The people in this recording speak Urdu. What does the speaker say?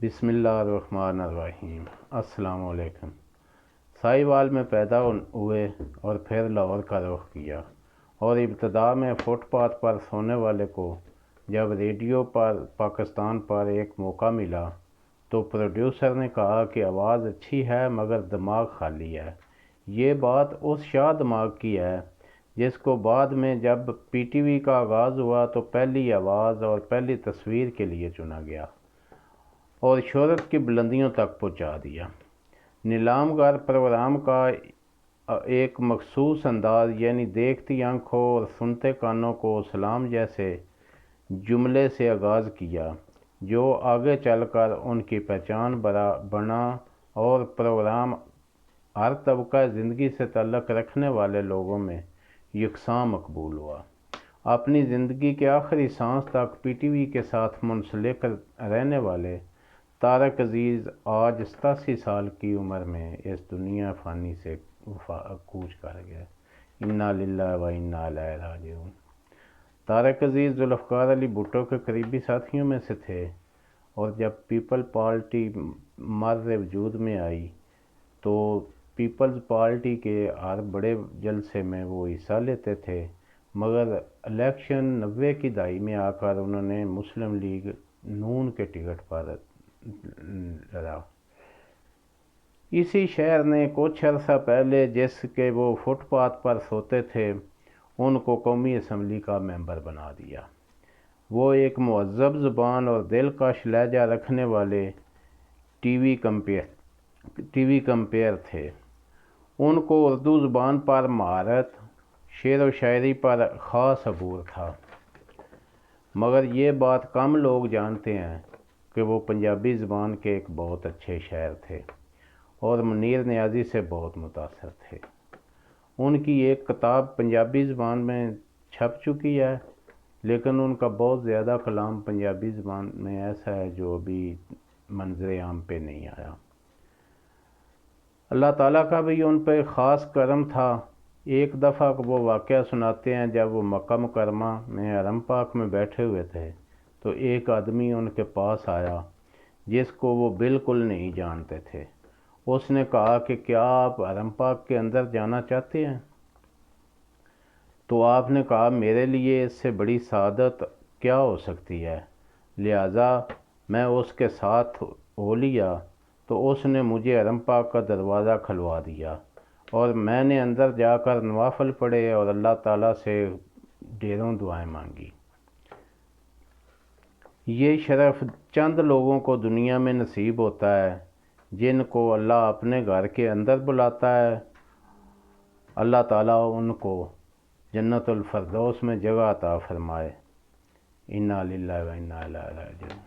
بسم اللہ الرحمن الرحیم۔ السلام علیکم۔ ساہیوال میں پیدا ہوئے اور پھر لاہور کا رخ کیا، اور ابتدا میں فٹ پاتھ پر سونے والے کو جب ریڈیو پر پاکستان پر ایک موقع ملا تو پروڈیوسر نے کہا کہ آواز اچھی ہے مگر دماغ خالی ہے۔ یہ بات اس شاہ دماغ کی ہے جس کو بعد میں جب پی ٹی وی کا آغاز ہوا تو پہلی آواز اور پہلی تصویر کے لیے چنا گیا اور شہرت کی بلندیوں تک پہنچا دیا۔ نیلام گر پروگرام کا ایک مخصوص انداز، یعنی دیکھتی آنکھوں اور سنتے کانوں کو سلام جیسے جملے سے آغاز کیا، جو آگے چل کر ان کی پہچان بنا اور پروگرام ہر طبقہ زندگی سے تعلق رکھنے والے لوگوں میں یکساں مقبول ہوا۔ اپنی زندگی کے آخری سانس تک پی ٹی وی کے ساتھ منسلک رہنے والے طارق عزیز آج 87 سال کی عمر میں اس دنیا فانی سے کوچ کر گئے۔ انا للہ و انا الیہ راجعون۔ طارق عزیز ذوالفقار علی بھٹو کے قریبی ساتھیوں میں سے تھے، اور جب پیپل پارٹی مرز وجود میں آئی تو پیپلز پارٹی کے ہر بڑے جلسے میں وہ حصہ لیتے تھے، مگر الیکشن 90 کی دہائی میں آ کر انہوں نے مسلم لیگ نون کے ٹکٹ پر لڑا۔ اسی شہر نے کچھ عرصہ پہلے جس کے وہ فٹ پاتھ پر سوتے تھے ان کو قومی اسمبلی کا ممبر بنا دیا۔ وہ ایک مہذب زبان اور دلکش لہجہ رکھنے والے ٹی وی کمپیئر تھے۔ ان کو اردو زبان پر مہارت، شعر و شاعری پر خاص عبور تھا، مگر یہ بات کم لوگ جانتے ہیں کہ وہ پنجابی زبان کے ایک بہت اچھے شاعر تھے اور منیر نیازی سے بہت متاثر تھے۔ ان کی ایک کتاب پنجابی زبان میں چھپ چکی ہے، لیکن ان کا بہت زیادہ کلام پنجابی زبان میں ایسا ہے جو ابھی منظر عام پہ نہیں آیا۔ اللہ تعالیٰ کا بھی ان پہ خاص کرم تھا۔ ایک دفعہ وہ واقعہ سناتے ہیں، جب وہ مکہ مکرمہ میں حرم پاک میں بیٹھے ہوئے تھے تو ایک آدمی ان کے پاس آیا جس کو وہ بالکل نہیں جانتے تھے۔ اس نے کہا کہ کیا آپ حرم پاک کے اندر جانا چاہتے ہیں؟ تو آپ نے کہا میرے لیے اس سے بڑی سعادت کیا ہو سکتی ہے، لہٰذا میں اس کے ساتھ ہو لیا تو اس نے مجھے حرم پاک کا دروازہ کھلوا دیا، اور میں نے اندر جا کر نوافل پڑھے اور اللہ تعالیٰ سے ڈھیروں دعائیں مانگی۔ یہ شرف چند لوگوں کو دنیا میں نصیب ہوتا ہے جن کو اللہ اپنے گھر کے اندر بلاتا ہے۔ اللہ تعالیٰ ان کو جنت الفردوس میں جگہ عطا فرمائے۔ انا للہ و انا الیہ راجعون۔